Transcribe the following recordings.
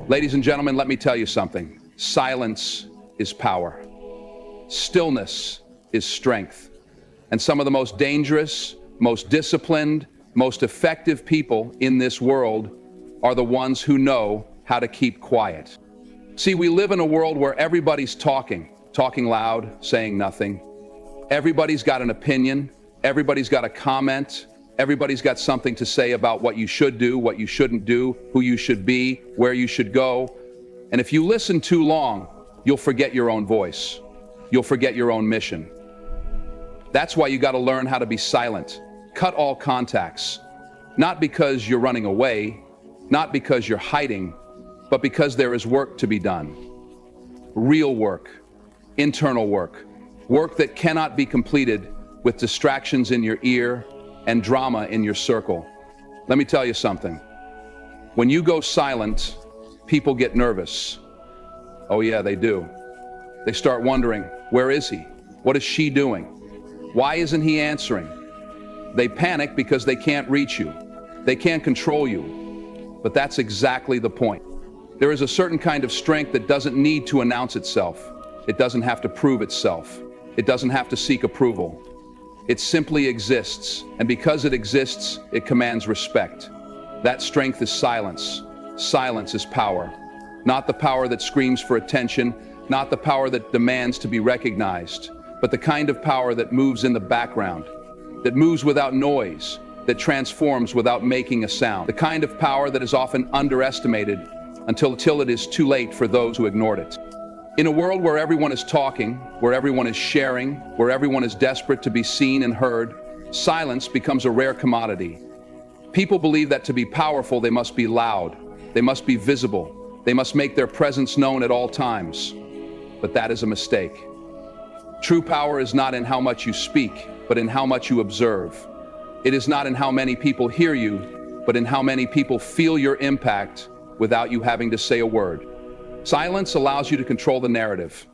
Ladies and gentlemen, let me tell you something. Silence is power. Stillness is strength. And some of the most dangerous, most disciplined, most effective people in this world are the ones who know how to keep quiet. See, we live in a world where everybody's talking loud, saying nothing. Everybody's got an opinion. Everybody's got a comment. Everybody's got something to say about what you should do, what you shouldn't do, who you should be, where you should go. And if you listen too long, you'll forget your own voice. You'll forget your own mission. That's why you got to learn how to be silent. Cut all contacts. Not because you're running away, not because you're hiding, but because there is work to be done. Real work, internal work, work that cannot be completed with distractions in your ear and drama in your circle. Let me tell you something. When you go silent, people get nervous. Oh yeah, they do. They start wondering, where is he? What is she doing? Why isn't he answering? They panic because they can't reach you. They can't control you. But that's exactly the point. There is a certain kind of strength that doesn't need to announce itself. It doesn't have to prove itself. It doesn't have to seek approval. It simply exists, and because it exists, it commands respect. That strength is silence. Silence is power. Not the power that screams for attention, not the power that demands to be recognized, but the kind of power that moves in the background, that moves without noise, that transforms without making a sound. The kind of power that is often underestimated until it is too late for those who ignored it. In a world where everyone is talking, where everyone is sharing, where everyone is desperate to be seen and heard, silence becomes a rare commodity. People believe that to be powerful, they must be loud, they must be visible, they must make their presence known at all times. But that is a mistake. True power is not in how much you speak, but in how much you observe. It is not in how many people hear you, but in how many people feel your impact without you having to say a word. Silence allows you to control the narrative.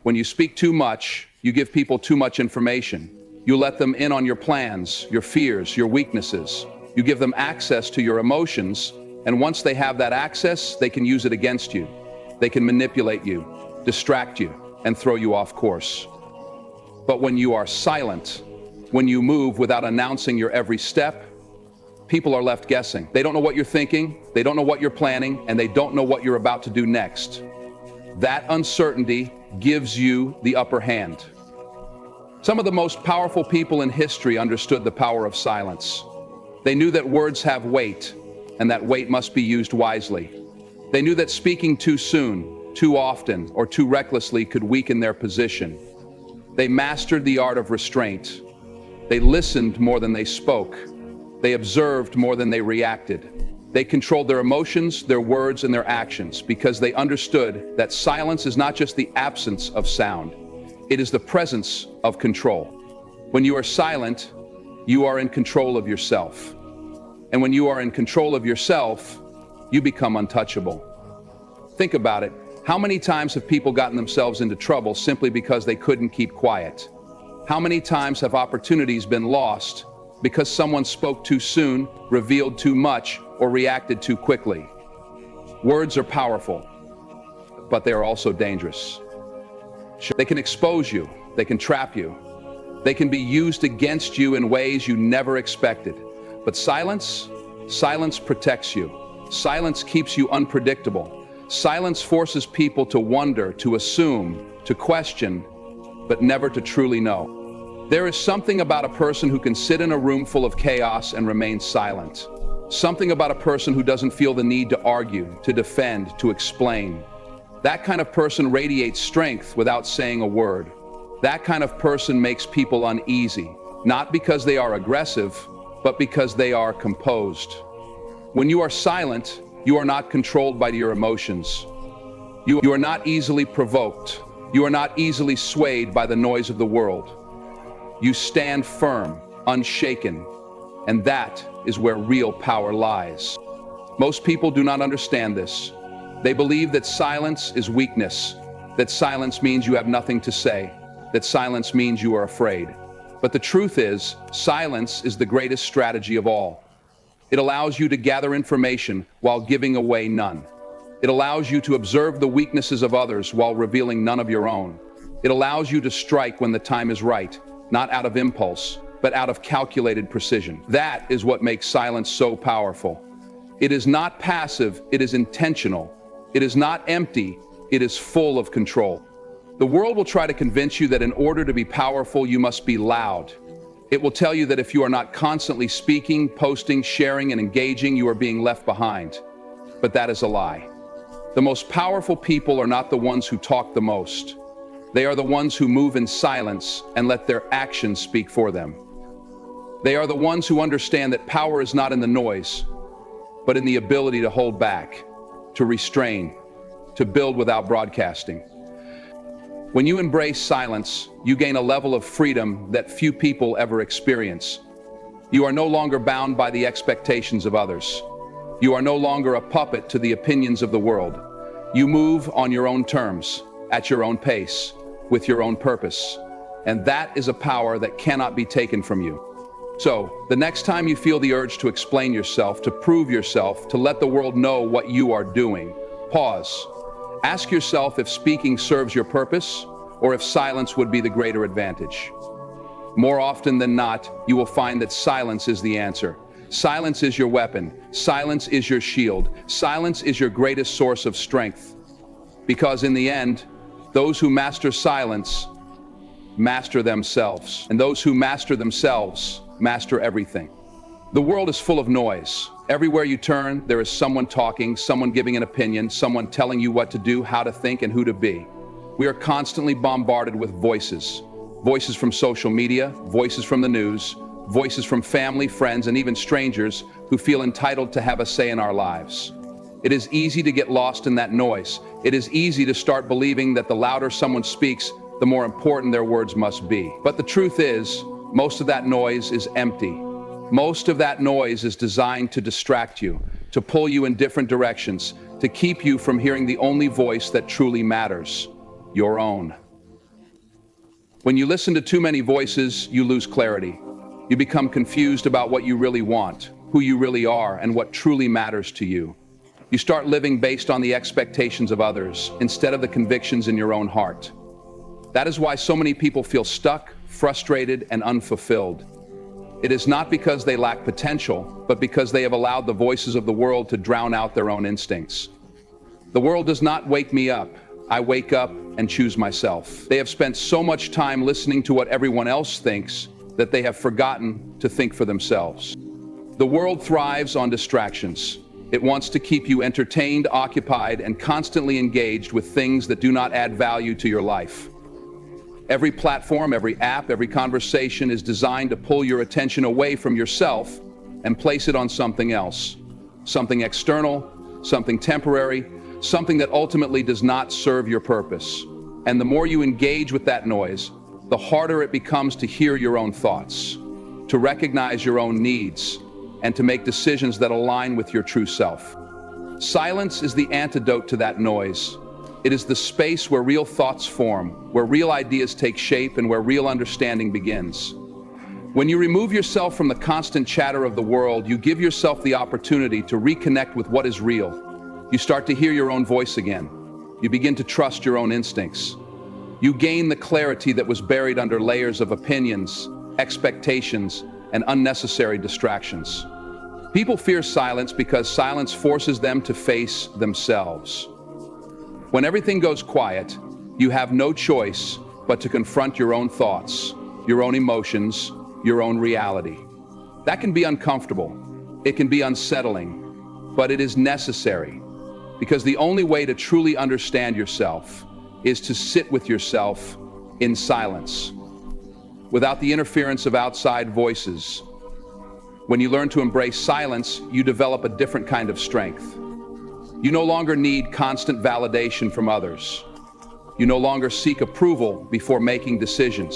When you speak too much, you give people too much information. You let them in on your plans, your fears, your weaknesses. You give them access to your emotions, and once they have that access, they can use it against you. They can manipulate you, distract you, and throw you off course. But when you are silent, when you move without announcing your every step, people are left guessing. They don't know what you're thinking, they don't know what you're planning, and they don't know what you're about to do next. That uncertainty gives you the upper hand. Some of the most powerful people in history understood the power of silence. They knew that words have weight, and that weight must be used wisely. They knew that speaking too soon, too often, or too recklessly could weaken their position. They mastered the art of restraint. They listened more than they spoke. They observed more than they reacted. They controlled their emotions, their words, and their actions because they understood that silence is not just the absence of sound. It is the presence of control. When you are silent, you are in control of yourself. And when you are in control of yourself, you become untouchable. Think about it. How many times have people gotten themselves into trouble simply because they couldn't keep quiet? How many times have opportunities been lost because someone spoke too soon, revealed too much, or reacted too quickly? Words are powerful, but they are also dangerous. They can expose you, they can trap you, they can be used against you in ways you never expected. But silence protects you. Silence keeps you unpredictable. Silence forces people to wonder, to assume, to question, but never to truly know. There is something about a person who can sit in a room full of chaos and remain silent. Something about a person who doesn't feel the need to argue, to defend, to explain. That kind of person radiates strength without saying a word. That kind of person makes people uneasy, not because they are aggressive, but because they are composed. When you are silent, you are not controlled by your emotions. You are not easily provoked. You are not easily swayed by the noise of the world. You stand firm, unshaken, and that is where real power lies. Most people do not understand this. They believe that silence is weakness, that silence means you have nothing to say, that silence means you are afraid. But the truth is, silence is the greatest strategy of all. It allows you to gather information while giving away none. It allows you to observe the weaknesses of others while revealing none of your own. It allows you to strike when the time is right, not out of impulse, but out of calculated precision. That is what makes silence so powerful. It is not passive, it is intentional. It is not empty, it is full of control. The world will try to convince you that in order to be powerful, you must be loud. It will tell you that if you are not constantly speaking, posting, sharing, and engaging, you are being left behind. But that is a lie. The most powerful people are not the ones who talk the most. They are the ones who move in silence and let their actions speak for them. They are the ones who understand that power is not in the noise, but in the ability to hold back, to restrain, to build without broadcasting. When you embrace silence, you gain a level of freedom that few people ever experience. You are no longer bound by the expectations of others. You are no longer a puppet to the opinions of the world. You move on your own terms, at your own pace, with your own purpose. And that is a power that cannot be taken from you. So, the next time you feel the urge to explain yourself, to prove yourself, to let the world know what you are doing, pause. Ask yourself if speaking serves your purpose or if silence would be the greater advantage. More often than not, you will find that silence is the answer. Silence is your weapon. Silence is your shield. Silence is your greatest source of strength. Because in the end, those who master silence master themselves. And those who master themselves master everything. The world is full of noise. Everywhere you turn, there is someone talking, someone giving an opinion, someone telling you what to do, how to think, and who to be. We are constantly bombarded with voices. Voices from social media, voices from the news, voices from family, friends, and even strangers who feel entitled to have a say in our lives. It is easy to get lost in that noise. It is easy to start believing that the louder someone speaks, the more important their words must be. But the truth is, most of that noise is empty. Most of that noise is designed to distract you, to pull you in different directions, to keep you from hearing the only voice that truly matters, your own. When you listen to too many voices, you lose clarity. You become confused about what you really want, who you really are, and what truly matters to you. You start living based on the expectations of others instead of the convictions in your own heart. That is why so many people feel stuck, frustrated, and unfulfilled. It is not because they lack potential, but because they have allowed the voices of the world to drown out their own instincts. The world does not wake me up. I wake up and choose myself. They have spent so much time listening to what everyone else thinks that they have forgotten to think for themselves. The world thrives on distractions. It wants to keep you entertained, occupied, and constantly engaged with things that do not add value to your life. Every platform, every app, every conversation is designed to pull your attention away from yourself and place it on something else. Something external, something temporary, something that ultimately does not serve your purpose. And the more you engage with that noise, the harder it becomes to hear your own thoughts, to recognize your own needs, and to make decisions that align with your true self. Silence is the antidote to that noise. It is the space where real thoughts form, where real ideas take shape, and where real understanding begins. When you remove yourself from the constant chatter of the world, you give yourself the opportunity to reconnect with what is real. You start to hear your own voice again. You begin to trust your own instincts. You gain the clarity that was buried under layers of opinions, expectations, and unnecessary distractions. People fear silence because silence forces them to face themselves. When everything goes quiet, you have no choice but to confront your own thoughts, your own emotions, your own reality. That can be uncomfortable. It can be unsettling, but it is necessary, because the only way to truly understand yourself is to sit with yourself in silence, without the interference of outside voices. When you learn to embrace silence, you develop a different kind of strength. You no longer need constant validation from others. You no longer seek approval before making decisions.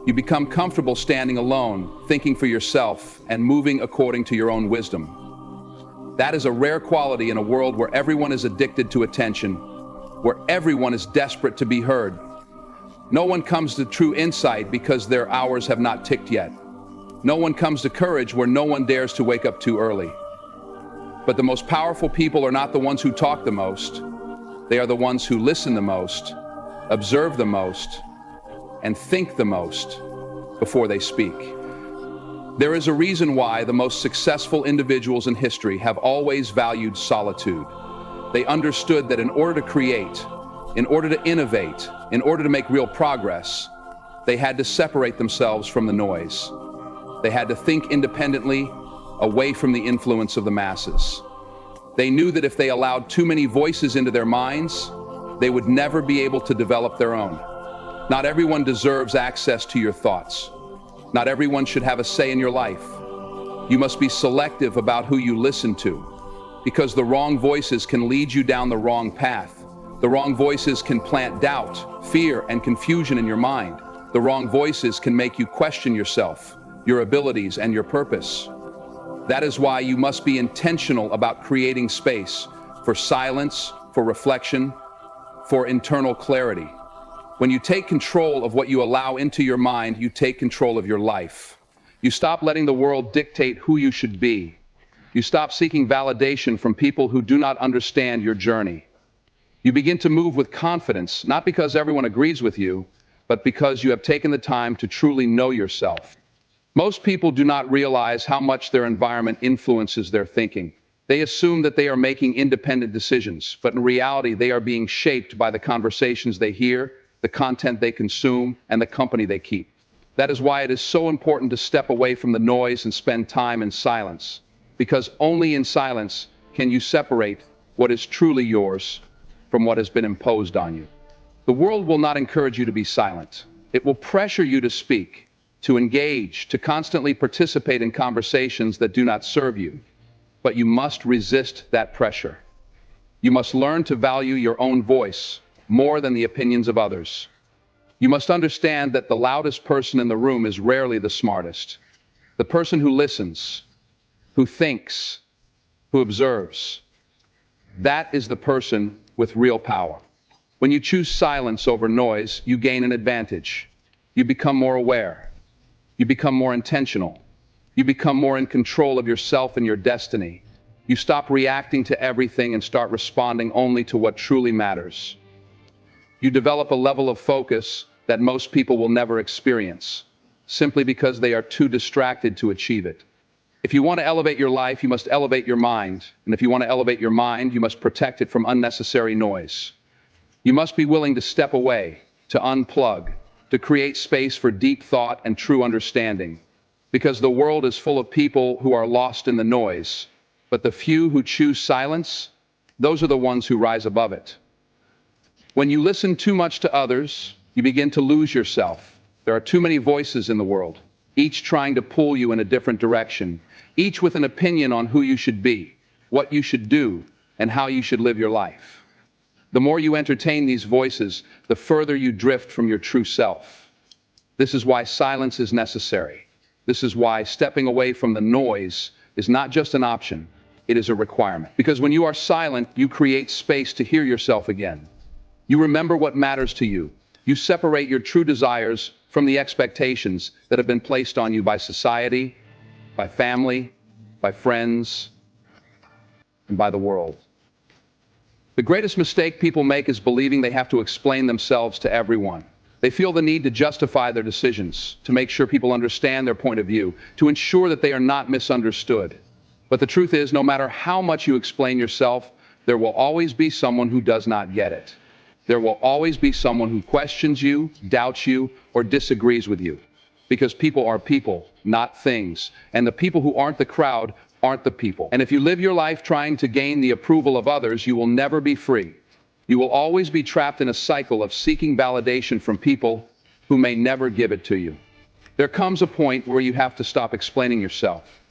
You become comfortable standing alone, thinking for yourself, and moving according to your own wisdom. That is a rare quality in a world where everyone is addicted to attention, where everyone is desperate to be heard. No one comes to true insight because their hours have not ticked yet. No one comes to courage where no one dares to wake up too early. But the most powerful people are not the ones who talk the most. They are the ones who listen the most, observe the most, and think the most before they speak. There is a reason why the most successful individuals in history have always valued solitude. They understood that in order to create, in order to innovate, in order to make real progress, they had to separate themselves from the noise. They had to think independently, away from the influence of the masses. They knew that if they allowed too many voices into their minds, they would never be able to develop their own. Not everyone deserves access to your thoughts. Not everyone should have a say in your life. You must be selective about who you listen to, because the wrong voices can lead you down the wrong path. The wrong voices can plant doubt, fear, and confusion in your mind. The wrong voices can make you question yourself, your abilities, and your purpose. That is why you must be intentional about creating space for silence, for reflection, for internal clarity. When you take control of what you allow into your mind, you take control of your life. You stop letting the world dictate who you should be. You stop seeking validation from people who do not understand your journey. You begin to move with confidence, not because everyone agrees with you, but because you have taken the time to truly know yourself. Most people do not realize how much their environment influences their thinking. They assume that they are making independent decisions, but in reality, they are being shaped by the conversations they hear, the content they consume, and the company they keep. That is why it is so important to step away from the noise and spend time in silence, because only in silence can you separate what is truly yours from what has been imposed on you. The world will not encourage you to be silent. It will pressure you to speak, to engage, to constantly participate in conversations that do not serve you. But you must resist that pressure. You must learn to value your own voice more than the opinions of others. You must understand that the loudest person in the room is rarely the smartest. The person who listens, who thinks, who observes, that is the person with real power. When you choose silence over noise, you gain an advantage. You become more aware. You become more intentional. You become more in control of yourself and your destiny. You stop reacting to everything and start responding only to what truly matters. You develop a level of focus that most people will never experience, simply because they are too distracted to achieve it. If you want to elevate your life, you must elevate your mind. And if you want to elevate your mind, you must protect it from unnecessary noise. You must be willing to step away, to unplug, to create space for deep thought and true understanding. Because the world is full of people who are lost in the noise, but the few who choose silence, those are the ones who rise above it. When you listen too much to others, you begin to lose yourself. There are too many voices in the world, each trying to pull you in a different direction, each with an opinion on who you should be, what you should do, and how you should live your life. The more you entertain these voices, the further you drift from your true self. This is why silence is necessary. This is why stepping away from the noise is not just an option, it is a requirement. Because when you are silent, you create space to hear yourself again. You remember what matters to you. You separate your true desires from the expectations that have been placed on you by society, by family, by friends, and by the world. The greatest mistake people make is believing they have to explain themselves to everyone. They feel the need to justify their decisions, to make sure people understand their point of view, to ensure that they are not misunderstood. But the truth is, no matter how much you explain yourself, there will always be someone who does not get it. There will always be someone who questions you, doubts you, or disagrees with you. Because people are people, not things. And the people who aren't the crowd aren't the people. And if you live your life trying to gain the approval of others, you will never be free. You will always be trapped in a cycle of seeking validation from people who may never give it to you. There comes a point where you have to stop explaining yourself.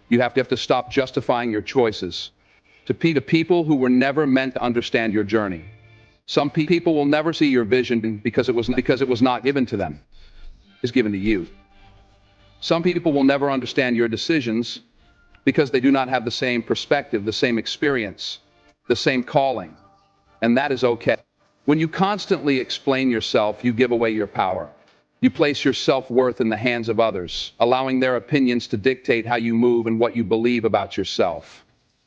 You have to stop justifying your choices to people who were never meant to understand your journey. Some people will never see your vision because it was not given to them. It's given to you. Some people will never understand your decisions because they do not have the same perspective, the same experience, the same calling. And that is okay. When you constantly explain yourself, you give away your power. You place your self-worth in the hands of others, allowing their opinions to dictate how you move and what you believe about yourself.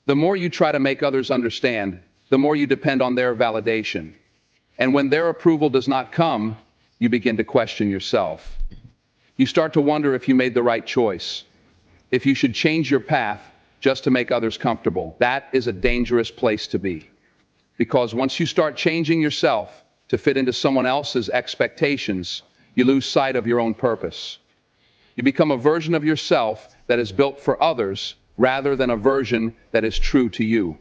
The more you try to make others understand, the more you depend on their validation. And when their approval does not come, you begin to question yourself. You start to wonder if you made the right choice, if you should change your path just to make others comfortable. That is a dangerous place to be. Because once you start changing yourself to fit into someone else's expectations, you lose sight of your own purpose. You become a version of yourself that is built for others rather than a version that is true to you.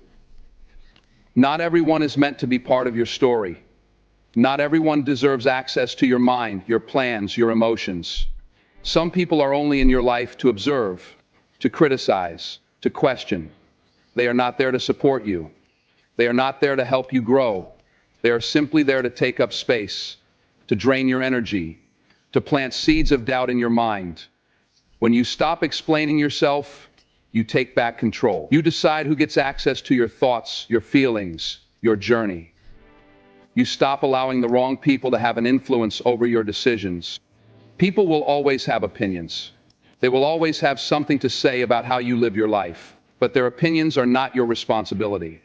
Not everyone is meant to be part of your story. Not everyone deserves access to your mind, your plans, your emotions. Some people are only in your life to observe, to criticize, to question. They are not there to support you. They are not there to help you grow. They are simply there to take up space, to drain your energy, to plant seeds of doubt in your mind. When you stop explaining yourself, you take back control. You decide who gets access to your thoughts, your feelings, your journey. You stop allowing the wrong people to have an influence over your decisions. People will always have opinions. They will always have something to say about how you live your life, but their opinions are not your responsibility.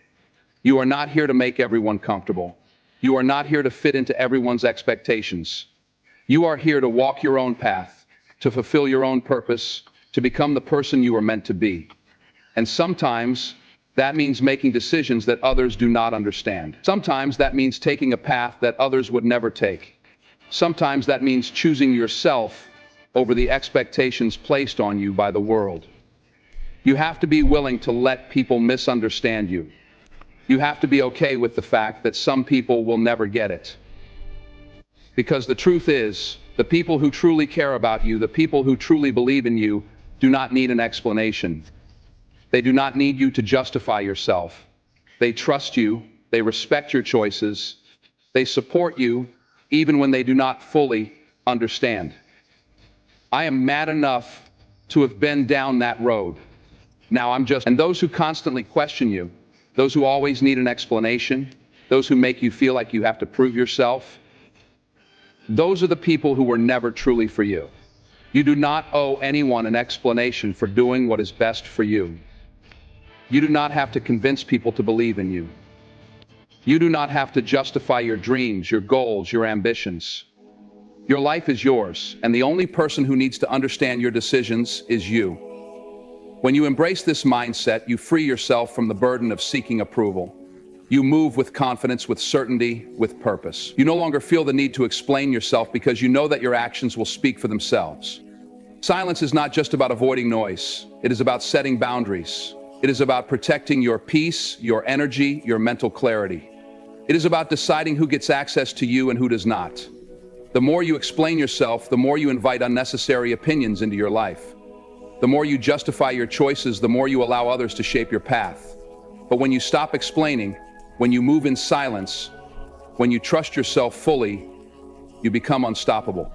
You are not here to make everyone comfortable. You are not here to fit into everyone's expectations. You are here to walk your own path, to fulfill your own purpose, to become the person you are meant to be. And sometimes that means making decisions that others do not understand. Sometimes that means taking a path that others would never take. Sometimes that means choosing yourself over the expectations placed on you by the world. You have to be willing to let people misunderstand you. You have to be okay with the fact that some people will never get it. Because the truth is, the people who truly care about you, the people who truly believe in you, do not need an explanation. They do not need you to justify yourself. They trust you, they respect your choices, they support you, even when they do not fully understand. I am mad enough to have been down that road. And those who constantly question you, those who always need an explanation, those who make you feel like you have to prove yourself, those are the people who were never truly for you. You do not owe anyone an explanation for doing what is best for you. You do not have to convince people to believe in you. You do not have to justify your dreams, your goals, your ambitions. Your life is yours, and the only person who needs to understand your decisions is you. When you embrace this mindset, you free yourself from the burden of seeking approval. You move with confidence, with certainty, with purpose. You no longer feel the need to explain yourself because you know that your actions will speak for themselves. Silence is not just about avoiding noise. It is about setting boundaries. It is about protecting your peace, your energy, your mental clarity. It is about deciding who gets access to you and who does not. The more you explain yourself, the more you invite unnecessary opinions into your life. The more you justify your choices, the more you allow others to shape your path. But when you stop explaining, when you move in silence, when you trust yourself fully, you become unstoppable.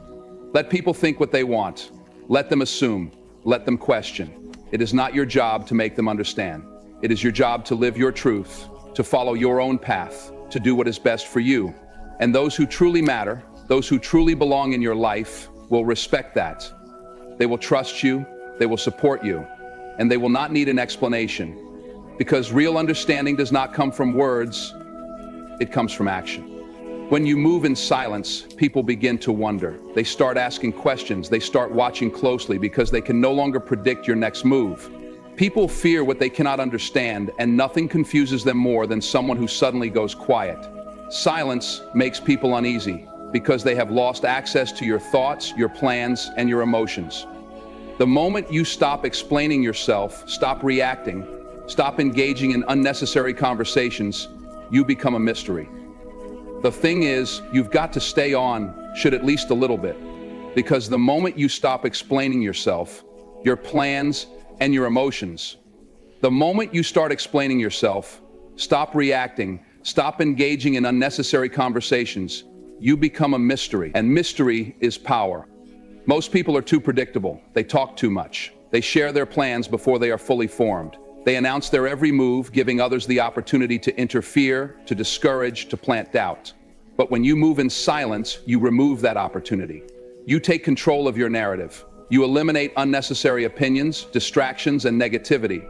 Let people think what they want. Let them assume. Let them question. It is not your job to make them understand. It is your job to live your truth, to follow your own path, to do what is best for you. And those who truly matter, those who truly belong in your life, will respect that. They will trust you, they will support you, and they will not need an explanation. Because real understanding does not come from words, it comes from action. When you move in silence, people begin to wonder. They start asking questions, they start watching closely because they can no longer predict your next move. People fear what they cannot understand, and nothing confuses them more than someone who suddenly goes quiet. Silence makes people uneasy because they have lost access to your thoughts, your plans, and your emotions. The moment you stop explaining yourself, stop reacting, stop engaging in unnecessary conversations, you become a mystery. The thing is, you've got to stay on, should at least a little bit, because the moment you stop explaining yourself, your plans, and your emotions, the moment you start explaining yourself, stop reacting, stop engaging in unnecessary conversations, you become a mystery, and mystery is power. Most people are too predictable. They talk too much. They share their plans before they are fully formed. They announce their every move, giving others the opportunity to interfere, to discourage, to plant doubt. But when you move in silence, you remove that opportunity. You take control of your narrative. You eliminate unnecessary opinions, distractions, and negativity.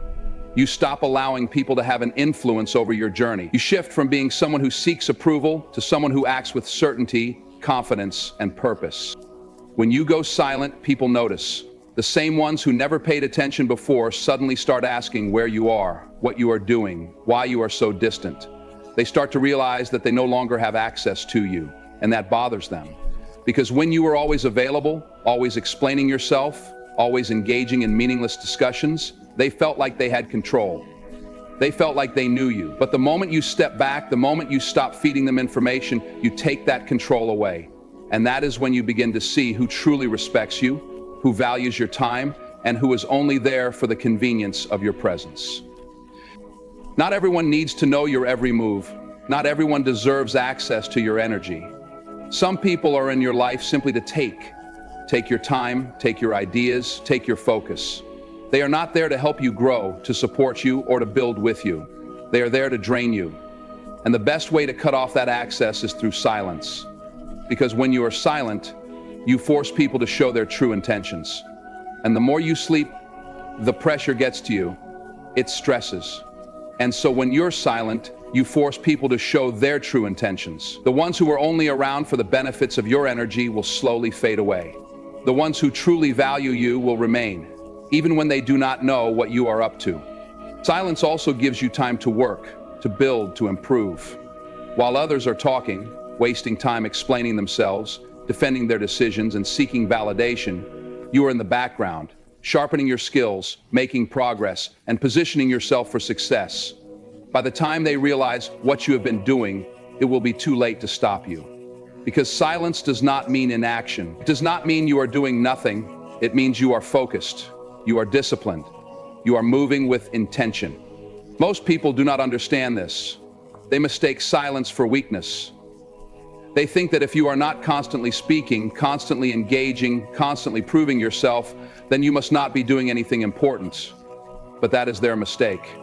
You stop allowing people to have an influence over your journey. You shift from being someone who seeks approval to someone who acts with certainty, confidence, and purpose. When you go silent, people notice. The same ones who never paid attention before suddenly start asking where you are, what you are doing, why you are so distant. They start to realize that they no longer have access to you, and that bothers them. Because when you were always available, always explaining yourself, always engaging in meaningless discussions, they felt like they had control. They felt like they knew you. But the moment you step back, the moment you stop feeding them information, you take that control away. And that is when you begin to see who truly respects you, who values your time, and who is only there for the convenience of your presence. Not everyone needs to know your every move. Not everyone deserves access to your energy. Some people are in your life simply to take your time, take your ideas, take your focus. They are not there to help you grow, to support you, or to build with you. They are there to drain you. And the best way to cut off that access is through silence. Because when you are silent, you force people to show their true intentions. And the more you sleep, the pressure gets to you. It stresses. And so when you're silent, you force people to show their true intentions. The ones who are only around for the benefits of your energy will slowly fade away. The ones who truly value you will remain, even when they do not know what you are up to. Silence also gives you time to work, to build, to improve. While others are talking, wasting time explaining themselves, defending their decisions, and seeking validation, you are in the background, sharpening your skills, making progress, and positioning yourself for success. By the time they realize what you have been doing, it will be too late to stop you. Because silence does not mean inaction. It does not mean you are doing nothing. It means you are focused, you are disciplined, you are moving with intention. Most people do not understand this. They mistake silence for weakness. They think that if you are not constantly speaking, constantly engaging, constantly proving yourself, then you must not be doing anything important. But that is their mistake.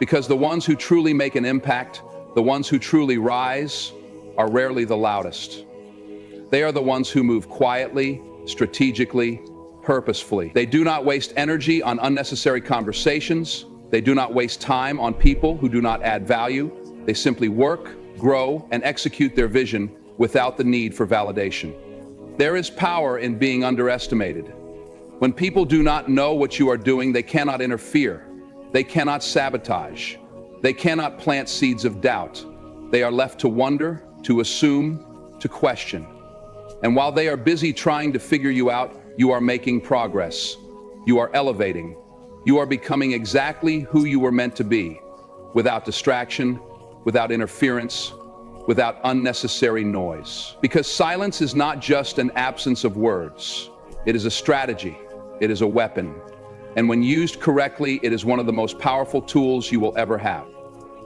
Because the ones who truly make an impact, the ones who truly rise, are rarely the loudest. They are the ones who move quietly, strategically, purposefully. They do not waste energy on unnecessary conversations. They do not waste time on people who do not add value. They simply work, grow, and execute their vision without the need for validation. There is power in being underestimated. When people do not know what you are doing, they cannot interfere. They cannot sabotage. They cannot plant seeds of doubt. They are left to wonder, to assume, to question. And while they are busy trying to figure you out, you are making progress. You are elevating. You are becoming exactly who you were meant to be, without distraction, without interference, without unnecessary noise. Because silence is not just an absence of words. It is a strategy. It is a weapon. And when used correctly, it is one of the most powerful tools you will ever have.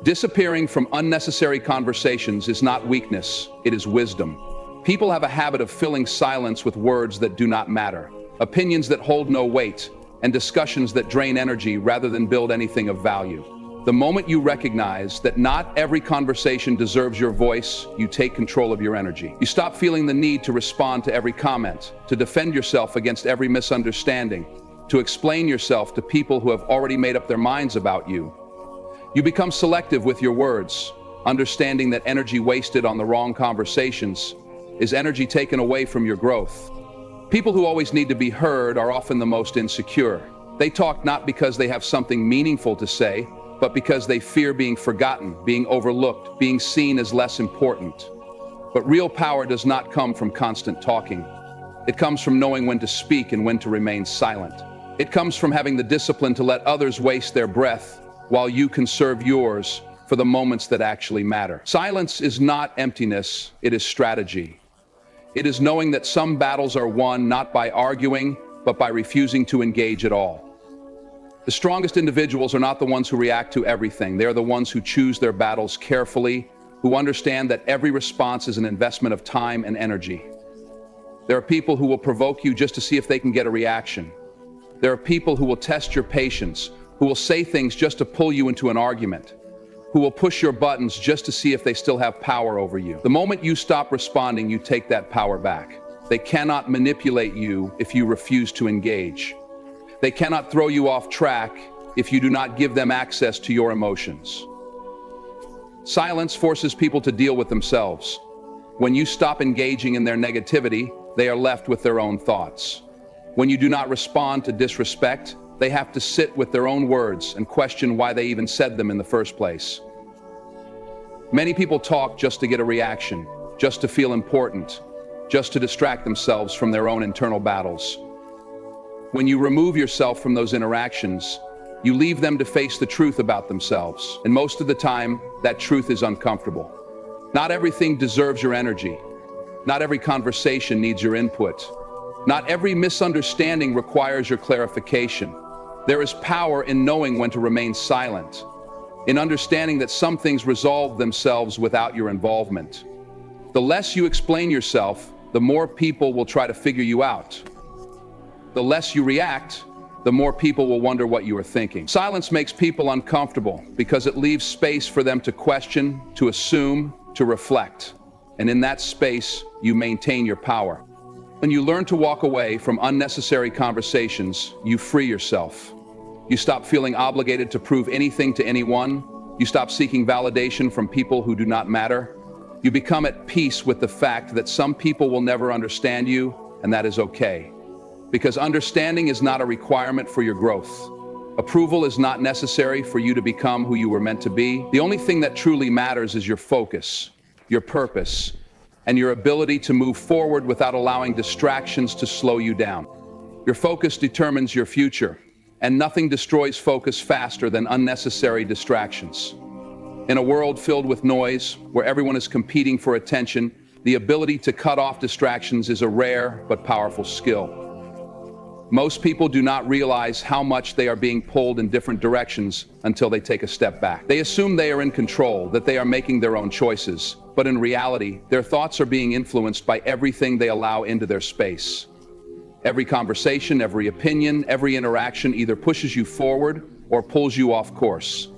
Disappearing from unnecessary conversations is not weakness, it is wisdom. People have a habit of filling silence with words that do not matter, opinions that hold no weight, and discussions that drain energy rather than build anything of value. The moment you recognize that not every conversation deserves your voice, you take control of your energy. You stop feeling the need to respond to every comment, to defend yourself against every misunderstanding, to explain yourself to people who have already made up their minds about you. You become selective with your words, understanding that energy wasted on the wrong conversations is energy taken away from your growth. People who always need to be heard are often the most insecure. They talk not because they have something meaningful to say, but because they fear being forgotten, being overlooked, being seen as less important. But real power does not come from constant talking. It comes from knowing when to speak and when to remain silent. It comes from having the discipline to let others waste their breath while you conserve yours for the moments that actually matter. Silence is not emptiness, it is strategy. It is knowing that some battles are won not by arguing, but by refusing to engage at all. The strongest individuals are not the ones who react to everything. They are the ones who choose their battles carefully, who understand that every response is an investment of time and energy. There are people who will provoke you just to see if they can get a reaction. There are people who will test your patience, who will say things just to pull you into an argument, who will push your buttons just to see if they still have power over you. The moment you stop responding, you take that power back. They cannot manipulate you if you refuse to engage. They cannot throw you off track if you do not give them access to your emotions. Silence forces people to deal with themselves. When you stop engaging in their negativity, they are left with their own thoughts. When you do not respond to disrespect, they have to sit with their own words and question why they even said them in the first place. Many people talk just to get a reaction, just to feel important, just to distract themselves from their own internal battles. When you remove yourself from those interactions, you leave them to face the truth about themselves, and most of the time, that truth is uncomfortable. Not everything deserves your energy. Not every conversation needs your input. Not every misunderstanding requires your clarification. There is power in knowing when to remain silent, in understanding that some things resolve themselves without your involvement. The less you explain yourself, the more people will try to figure you out. The less you react, the more people will wonder what you are thinking. Silence makes people uncomfortable because it leaves space for them to question, to assume, to reflect. And in that space, you maintain your power. When you learn to walk away from unnecessary conversations, you free yourself. You stop feeling obligated to prove anything to anyone. You stop seeking validation from people who do not matter. You become at peace with the fact that some people will never understand you, and that is okay. Because understanding is not a requirement for your growth. Approval is not necessary for you to become who you were meant to be. The only thing that truly matters is your focus, your purpose, and your ability to move forward without allowing distractions to slow you down. Your focus determines your future, and nothing destroys focus faster than unnecessary distractions. In a world filled with noise, where everyone is competing for attention, the ability to cut off distractions is a rare but powerful skill. Most people do not realize how much they are being pulled in different directions until they take a step back. They assume they are in control, that they are making their own choices, but in reality, their thoughts are being influenced by everything they allow into their space. Every conversation, every opinion, every interaction either pushes you forward or pulls you off course.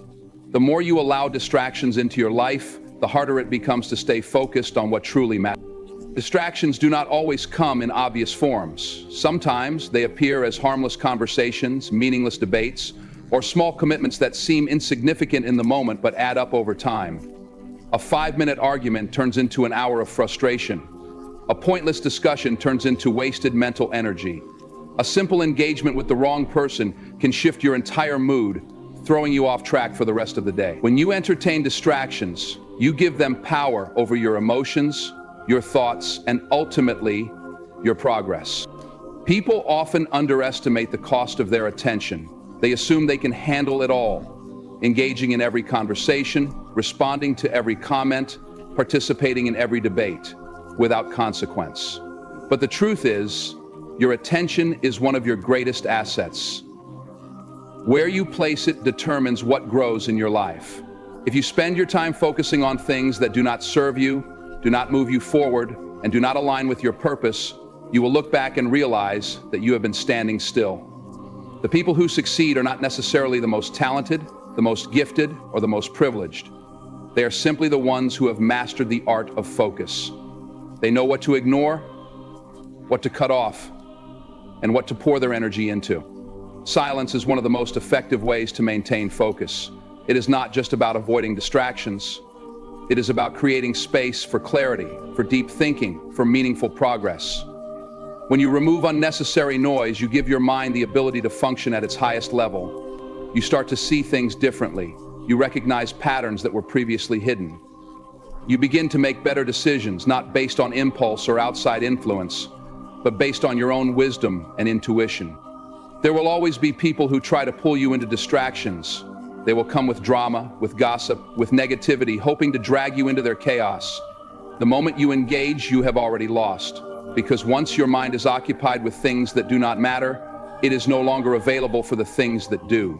The more you allow distractions into your life, the harder it becomes to stay focused on what truly matters. Distractions do not always come in obvious forms. Sometimes they appear as harmless conversations, meaningless debates, or small commitments that seem insignificant in the moment but add up over time. A 5-minute argument turns into an hour of frustration. A pointless discussion turns into wasted mental energy. A simple engagement with the wrong person can shift your entire mood, throwing you off track for the rest of the day. When you entertain distractions, you give them power over your emotions, your thoughts, and ultimately, your progress. People often underestimate the cost of their attention. They assume they can handle it all, engaging in every conversation, responding to every comment, participating in every debate, without consequence. But the truth is, your attention is one of your greatest assets. Where you place it determines what grows in your life. If you spend your time focusing on things that do not serve you, do not move you forward, and do not align with your purpose, you will look back and realize that you have been standing still. The people who succeed are not necessarily the most talented, the most gifted, or the most privileged. They are simply the ones who have mastered the art of focus. They know what to ignore, what to cut off, and what to pour their energy into. Silence is one of the most effective ways to maintain focus. It is not just about avoiding distractions. It is about creating space for clarity, for deep thinking, for meaningful progress. When you remove unnecessary noise, you give your mind the ability to function at its highest level. You start to see things differently. You recognize patterns that were previously hidden. You begin to make better decisions, not based on impulse or outside influence, but based on your own wisdom and intuition. There will always be people who try to pull you into distractions. They will come with drama, with gossip, with negativity, hoping to drag you into their chaos. The moment you engage, you have already lost. Because once your mind is occupied with things that do not matter, it is no longer available for the things that do.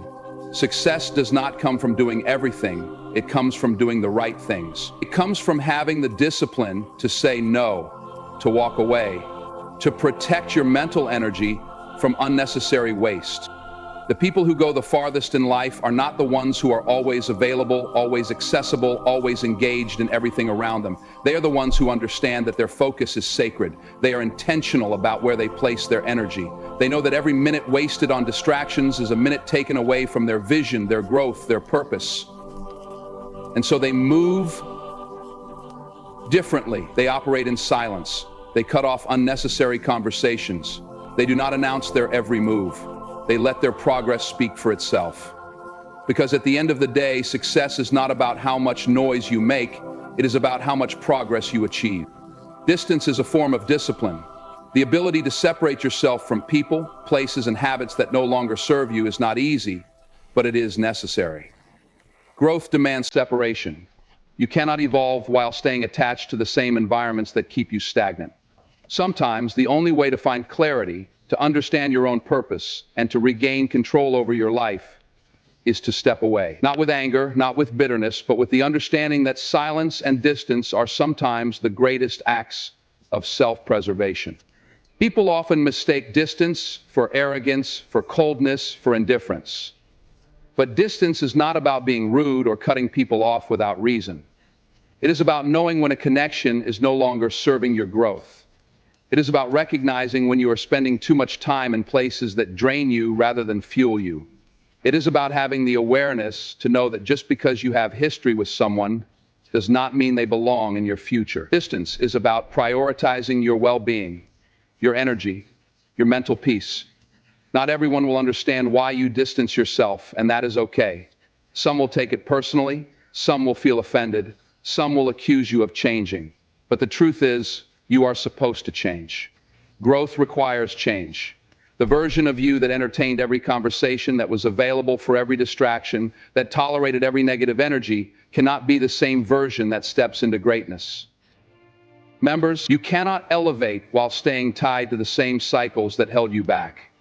Success does not come from doing everything. It comes from doing the right things. It comes from having the discipline to say no, to walk away, to protect your mental energy from unnecessary waste. The people who go the farthest in life are not the ones who are always available, always accessible, always engaged in everything around them. They are the ones who understand that their focus is sacred. They are intentional about where they place their energy. They know that every minute wasted on distractions is a minute taken away from their vision, their growth, their purpose. And so they move differently. They operate in silence. They cut off unnecessary conversations. They do not announce their every move. They let their progress speak for itself. Because at the end of the day, success is not about how much noise you make, it is about how much progress you achieve. Distance is a form of discipline. The ability to separate yourself from people, places, and habits that no longer serve you is not easy, but it is necessary. Growth demands separation. You cannot evolve while staying attached to the same environments that keep you stagnant. Sometimes the only way to find clarity, to understand your own purpose, and to regain control over your life is to step away. Not with anger, not with bitterness, but with the understanding that silence and distance are sometimes the greatest acts of self-preservation. People often mistake distance for arrogance, for coldness, for indifference. But distance is not about being rude or cutting people off without reason. It is about knowing when a connection is no longer serving your growth. It is about recognizing when you are spending too much time in places that drain you rather than fuel you. It is about having the awareness to know that just because you have history with someone does not mean they belong in your future. Distance is about prioritizing your well-being, your energy, your mental peace. Not everyone will understand why you distance yourself, and that is okay. Some will take it personally, some will feel offended, some will accuse you of changing. But the truth is, you are supposed to change. Growth requires change. The version of you that entertained every conversation, that was available for every distraction, that tolerated every negative energy, cannot be the same version that steps into greatness. Members, you cannot elevate while staying tied to the same cycles that held you back.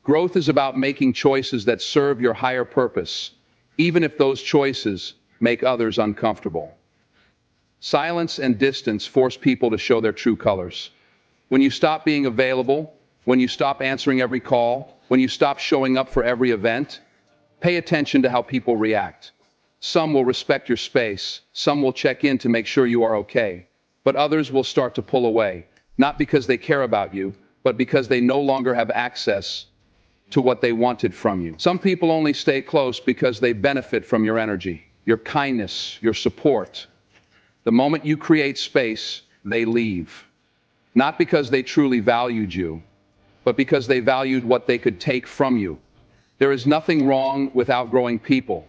Growth is about making choices that serve your higher purpose, even if those choices make others uncomfortable. Silence and distance force people to show their true colors. When you stop being available, when you stop answering every call, when you stop showing up for every event, pay attention to how people react. Some will respect your space, some will check in to make sure you are okay, but others will start to pull away, not because they care about you, but because they no longer have access to what they wanted from you. Some people only stay close because they benefit from your energy, your kindness, your support. The moment you create space, they leave. Not because they truly valued you, but because they valued what they could take from you. There is nothing wrong with outgrowing people.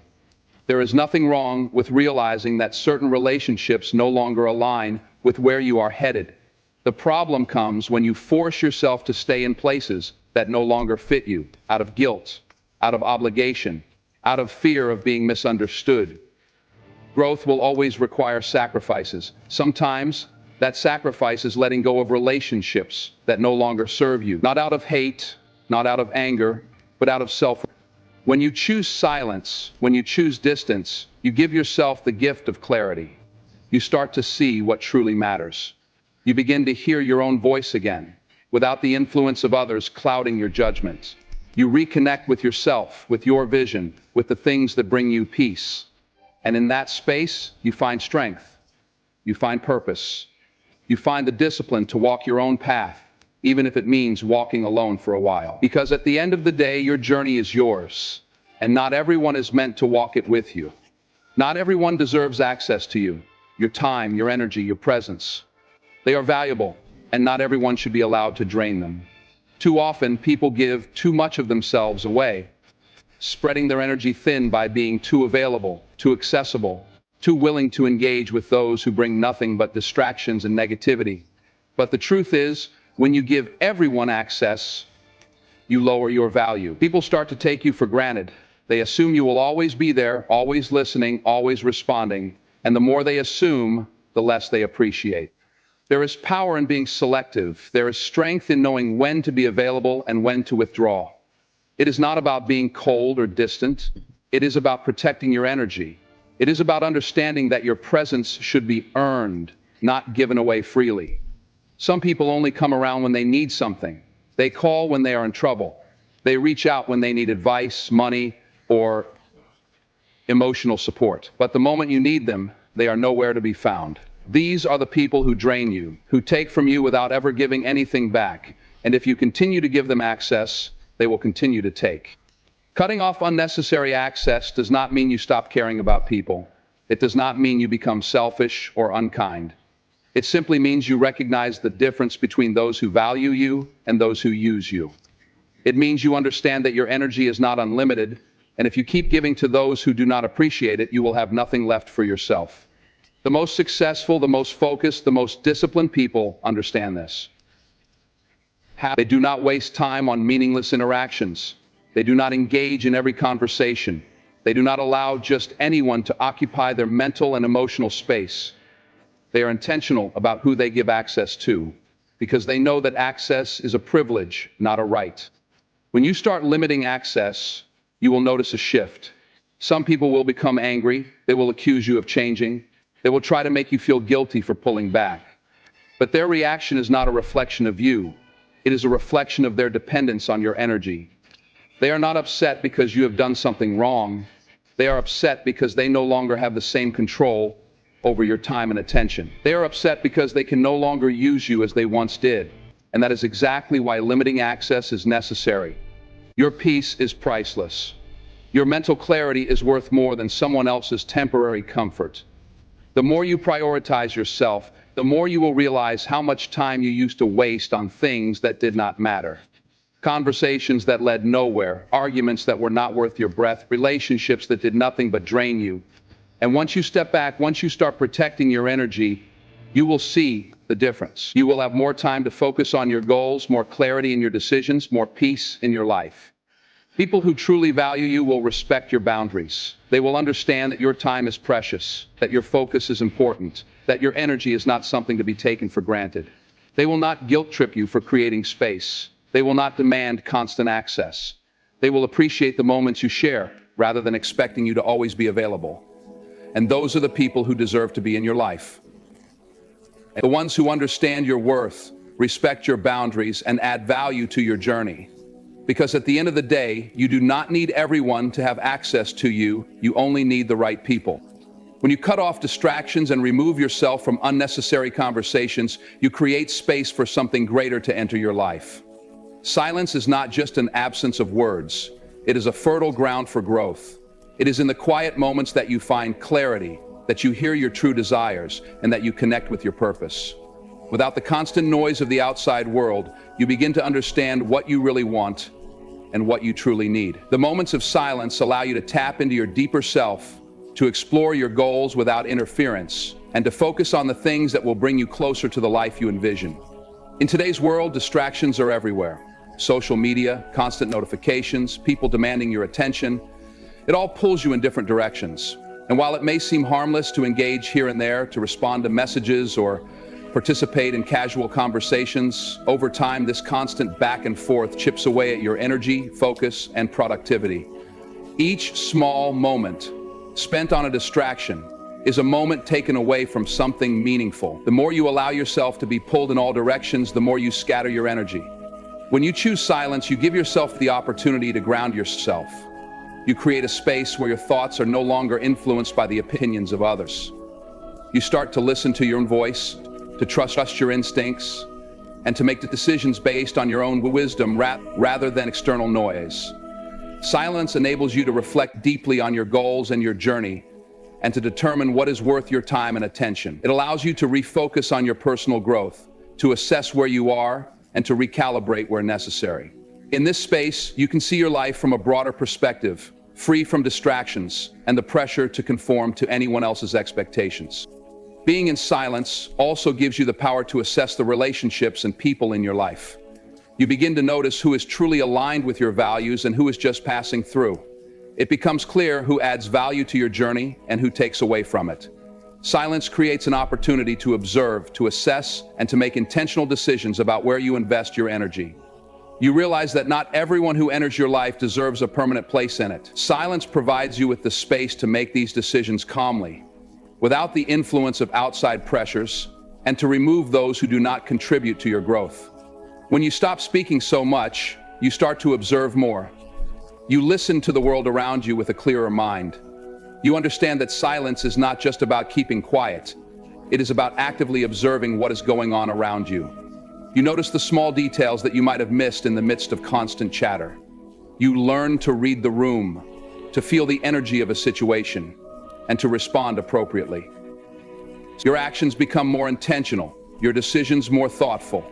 There is nothing wrong with realizing that certain relationships no longer align with where you are headed. The problem comes when you force yourself to stay in places that no longer fit you, out of guilt, out of obligation, out of fear of being misunderstood. Growth will always require sacrifices. Sometimes that sacrifice is letting go of relationships that no longer serve you. Not out of hate, not out of anger, but out of self. When you choose silence, when you choose distance, you give yourself the gift of clarity. You start to see what truly matters. You begin to hear your own voice again, without the influence of others clouding your judgment. You reconnect with yourself, with your vision, with the things that bring you peace. And in that space, you find strength, you find purpose, you find the discipline to walk your own path, even if it means walking alone for a while. Because at the end of the day, your journey is yours, and not everyone is meant to walk it with you. Not everyone deserves access to you, your time, your energy, your presence. They are valuable, and not everyone should be allowed to drain them. Too often, people give too much of themselves away, spreading their energy thin by being too available, too accessible, too willing to engage with those who bring nothing but distractions and negativity. But the truth is, when you give everyone access, you lower your value. People start to take you for granted. They assume you will always be there, always listening, always responding, and the more they assume, the less they appreciate. There is power in being selective. There is strength in knowing when to be available and when to withdraw. It is not about being cold or distant. It is about protecting your energy. It is about understanding that your presence should be earned, not given away freely. Some people only come around when they need something. They call when they are in trouble. They reach out when they need advice, money, or emotional support. But the moment you need them, they are nowhere to be found. These are the people who drain you, who take from you without ever giving anything back. And if you continue to give them access, they will continue to take. Cutting off unnecessary access does not mean you stop caring about people. It does not mean you become selfish or unkind. It simply means you recognize the difference between those who value you and those who use you. It means you understand that your energy is not unlimited, and if you keep giving to those who do not appreciate it, you will have nothing left for yourself. The most successful, the most focused, the most disciplined people understand this. They do not waste time on meaningless interactions. They do not engage in every conversation. They do not allow just anyone to occupy their mental and emotional space. They are intentional about who they give access to, because they know that access is a privilege, not a right. When you start limiting access, you will notice a shift. Some people will become angry. They will accuse you of changing. They will try to make you feel guilty for pulling back. But their reaction is not a reflection of you. It is a reflection of their dependence on your energy. They are not upset because you have done something wrong. They are upset because they no longer have the same control over your time and attention. They are upset because they can no longer use you as they once did. And that is exactly why limiting access is necessary. Your peace is priceless. Your mental clarity is worth more than someone else's temporary comfort. The more you prioritize yourself, the more you will realize how much time you used to waste on things that did not matter. Conversations that led nowhere, arguments that were not worth your breath, relationships that did nothing but drain you. And once you step back, once you start protecting your energy, you will see the difference. You will have more time to focus on your goals, more clarity in your decisions, more peace in your life. People who truly value you will respect your boundaries. They will understand that your time is precious, that your focus is important, that your energy is not something to be taken for granted. They will not guilt trip you for creating space. They will not demand constant access. They will appreciate the moments you share, rather than expecting you to always be available. And those are the people who deserve to be in your life. The ones who understand your worth, respect your boundaries, and add value to your journey. Because at the end of the day, you do not need everyone to have access to you. You only need the right people. When you cut off distractions and remove yourself from unnecessary conversations, you create space for something greater to enter your life. Silence is not just an absence of words. It is a fertile ground for growth. It is in the quiet moments that you find clarity, that you hear your true desires, and that you connect with your purpose. Without the constant noise of the outside world, you begin to understand what you really want and what you truly need. The moments of silence allow you to tap into your deeper self, to explore your goals without interference, and to focus on the things that will bring you closer to the life you envision. In today's world, distractions are everywhere. Social media, constant notifications, people demanding your attention. It all pulls you in different directions. And while it may seem harmless to engage here and there, to respond to messages or participate in casual conversations, over time this constant back and forth chips away at your energy, focus, and productivity. Each small moment spent on a distraction is a moment taken away from something meaningful. The more you allow yourself to be pulled in all directions, the more you scatter your energy. When you choose silence, you give yourself the opportunity to ground yourself. You create a space where your thoughts are no longer influenced by the opinions of others. You start to listen to your own voice, to trust your instincts, and to make the decisions based on your own wisdom rather than external noise. Silence enables you to reflect deeply on your goals and your journey, and to determine what is worth your time and attention. It allows you to refocus on your personal growth, to assess where you are, and to recalibrate where necessary. In this space, you can see your life from a broader perspective, free from distractions and the pressure to conform to anyone else's expectations. Being in silence also gives you the power to assess the relationships and people in your life. You begin to notice who is truly aligned with your values and who is just passing through. It becomes clear who adds value to your journey and who takes away from it. Silence creates an opportunity to observe, to assess, and to make intentional decisions about where you invest your energy. You realize that not everyone who enters your life deserves a permanent place in it. Silence provides you with the space to make these decisions calmly, without the influence of outside pressures, and to remove those who do not contribute to your growth. When you stop speaking so much, you start to observe more. You listen to the world around you with a clearer mind. You understand that silence is not just about keeping quiet. It is about actively observing what is going on around you. You notice the small details that you might have missed in the midst of constant chatter. You learn to read the room, to feel the energy of a situation, and to respond appropriately. Your actions become more intentional, your decisions more thoughtful.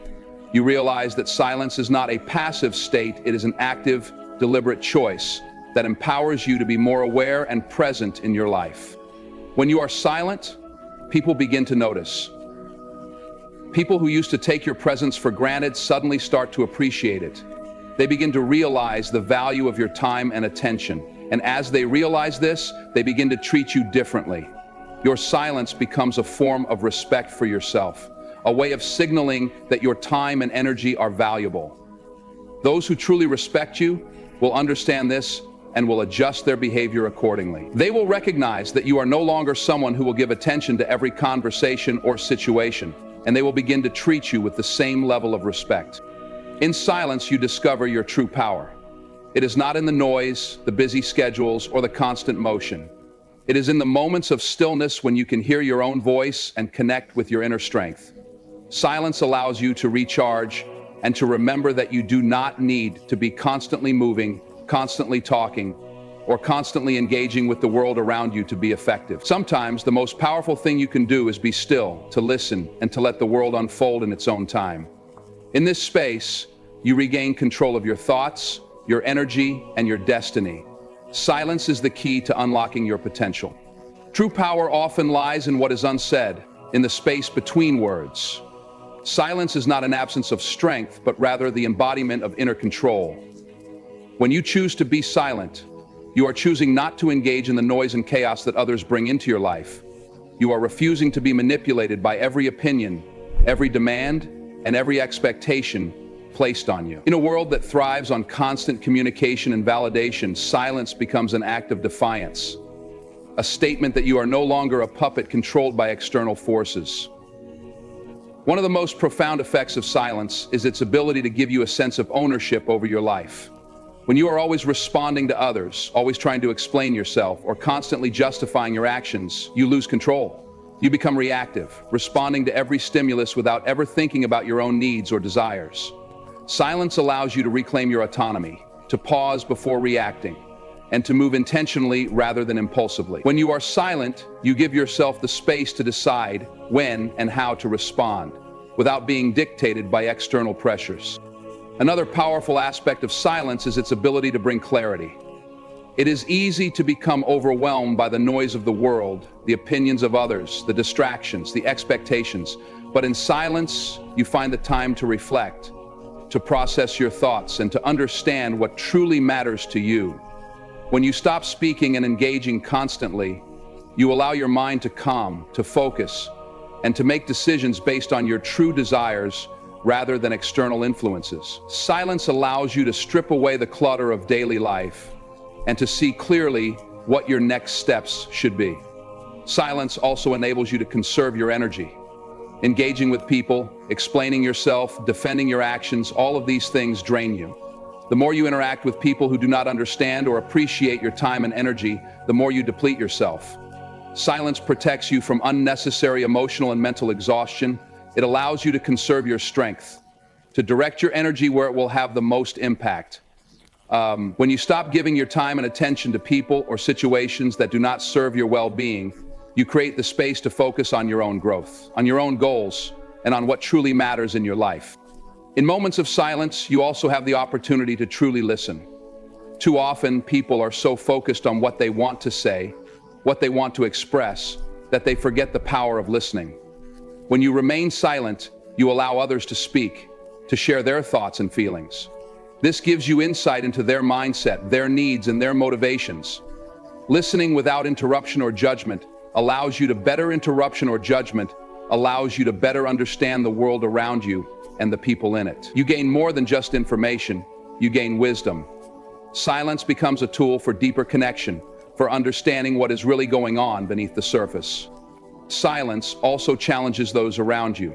You realize that silence is not a passive state, it is an active, deliberate choice that empowers you to be more aware and present in your life. When you are silent, people begin to notice. People who used to take your presence for granted suddenly start to appreciate it. They begin to realize the value of your time and attention. And as they realize this, they begin to treat you differently. Your silence becomes a form of respect for yourself, a way of signaling that your time and energy are valuable. Those who truly respect you will understand this and will adjust their behavior accordingly. They will recognize that you are no longer someone who will give attention to every conversation or situation, and they will begin to treat you with the same level of respect. In silence, you discover your true power. It is not in the noise, the busy schedules, or the constant motion. It is in the moments of stillness when you can hear your own voice and connect with your inner strength. Silence allows you to recharge and to remember that you do not need to be constantly moving, constantly talking, or constantly engaging with the world around you to be effective. Sometimes the most powerful thing you can do is be still, to listen, and to let the world unfold in its own time. In this space, you regain control of your thoughts, your energy, and your destiny. Silence is the key to unlocking your potential. True power often lies in what is unsaid, in the space between words. Silence is not an absence of strength, but rather the embodiment of inner control. When you choose to be silent, you are choosing not to engage in the noise and chaos that others bring into your life. You are refusing to be manipulated by every opinion, every demand, and every expectation placed on you. In a world that thrives on constant communication and validation, silence becomes an act of defiance, a statement that you are no longer a puppet controlled by external forces. One of the most profound effects of silence is its ability to give you a sense of ownership over your life. When you are always responding to others, always trying to explain yourself, or constantly justifying your actions, you lose control. You become reactive, responding to every stimulus without ever thinking about your own needs or desires. Silence allows you to reclaim your autonomy, to pause before reacting, and to move intentionally rather than impulsively. When you are silent, you give yourself the space to decide when and how to respond, without being dictated by external pressures. Another powerful aspect of silence is its ability to bring clarity. It is easy to become overwhelmed by the noise of the world, the opinions of others, the distractions, the expectations. But in silence, you find the time to reflect, to process your thoughts, and to understand what truly matters to you. When you stop speaking and engaging constantly, you allow your mind to calm, to focus, and to make decisions based on your true desires rather than external influences. Silence allows you to strip away the clutter of daily life and to see clearly what your next steps should be. Silence also enables you to conserve your energy. Engaging with people, explaining yourself, defending your actions, all of these things drain you. The more you interact with people who do not understand or appreciate your time and energy, the more you deplete yourself. Silence protects you from unnecessary emotional and mental exhaustion. It allows you to conserve your strength, to direct your energy where it will have the most impact. When you stop giving your time and attention to people or situations that do not serve your well-being, you create the space to focus on your own growth, on your own goals, and on what truly matters in your life. In moments of silence, you also have the opportunity to truly listen. Too often, people are so focused on what they want to say, what they want to express, that they forget the power of listening. When you remain silent, you allow others to speak, to share their thoughts and feelings. This gives you insight into their mindset, their needs, and their motivations. Listening without interruption or judgment allows you to better understand the world around you and the people in it. You gain more than just information, you gain wisdom. Silence becomes a tool for deeper connection, for understanding what is really going on beneath the surface. Silence also challenges those around you.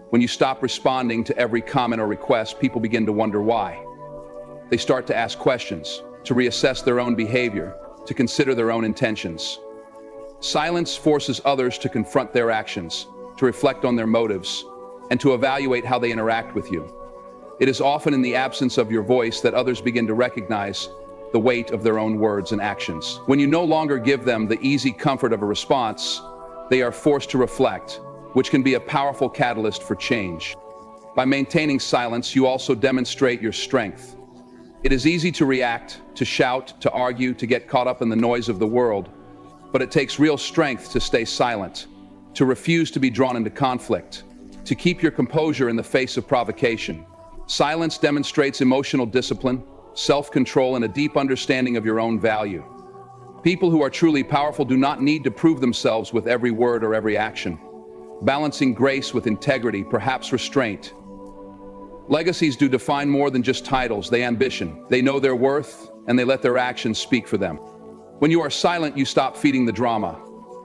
When you stop responding to every comment or request, people begin to wonder why. They start to ask questions, to reassess their own behavior, to consider their own intentions. Silence forces others to confront their actions, to reflect on their motives, and to evaluate how they interact with you. It is often in the absence of your voice that others begin to recognize the weight of their own words and actions. When you no longer give them the easy comfort of a response, they are forced to reflect, which can be a powerful catalyst for change. By maintaining silence, you also demonstrate your strength. It is easy to react, to shout, to argue, to get caught up in the noise of the world, but it takes real strength to stay silent, to refuse to be drawn into conflict, to keep your composure in the face of provocation. Silence demonstrates emotional discipline, self-control, and a deep understanding of your own value. People who are truly powerful do not need to prove themselves with every word or every action, balancing grace with integrity, perhaps restraint. Legacies do define more than just titles, they ambition. They know their worth, and they let their actions speak for them. When you are silent, you stop feeding the drama.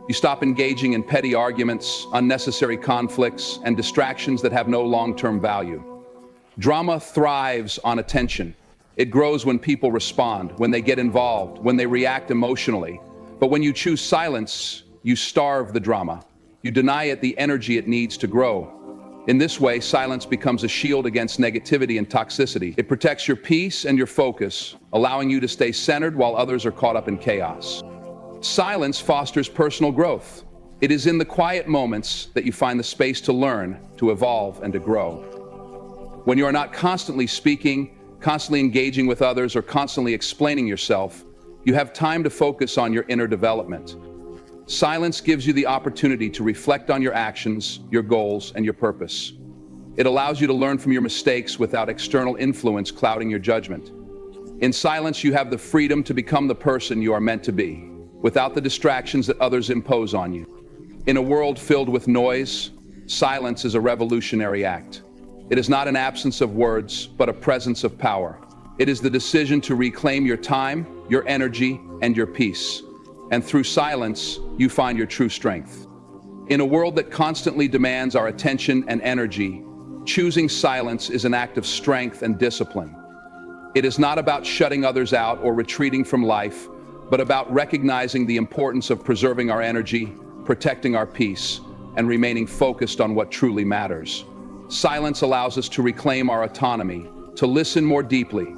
You stop engaging in petty arguments, unnecessary conflicts, and distractions that have no long-term value. Drama thrives on attention. It grows when people respond, when they get involved, when they react emotionally. But when you choose silence, you starve the drama. You deny it the energy it needs to grow. In this way, silence becomes a shield against negativity and toxicity. It protects your peace and your focus, allowing you to stay centered while others are caught up in chaos. Silence fosters personal growth. It is in the quiet moments that you find the space to learn, to evolve, and to grow. When you are not constantly speaking, constantly engaging with others, or constantly explaining yourself, you have time to focus on your inner development. Silence gives you the opportunity to reflect on your actions, your goals, and your purpose. It allows you to learn from your mistakes without external influence clouding your judgment. In silence, you have the freedom to become the person you are meant to be, without the distractions that others impose on you. In a world filled with noise, silence is a revolutionary act. It is not an absence of words, but a presence of power. It is the decision to reclaim your time, your energy, and your peace. And through silence, you find your true strength. In a world that constantly demands our attention and energy, choosing silence is an act of strength and discipline. It is not about shutting others out or retreating from life, but about recognizing the importance of preserving our energy, protecting our peace, and remaining focused on what truly matters. Silence allows us to reclaim our autonomy, to listen more deeply,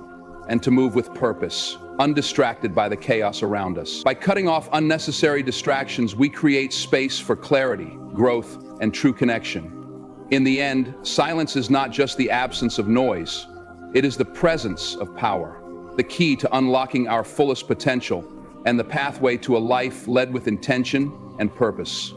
and to move with purpose, undistracted by the chaos around us. By cutting off unnecessary distractions, we create space for clarity, growth, and true connection. In the end, silence is not just the absence of noise, it is the presence of power, the key to unlocking our fullest potential, and the pathway to a life led with intention and purpose.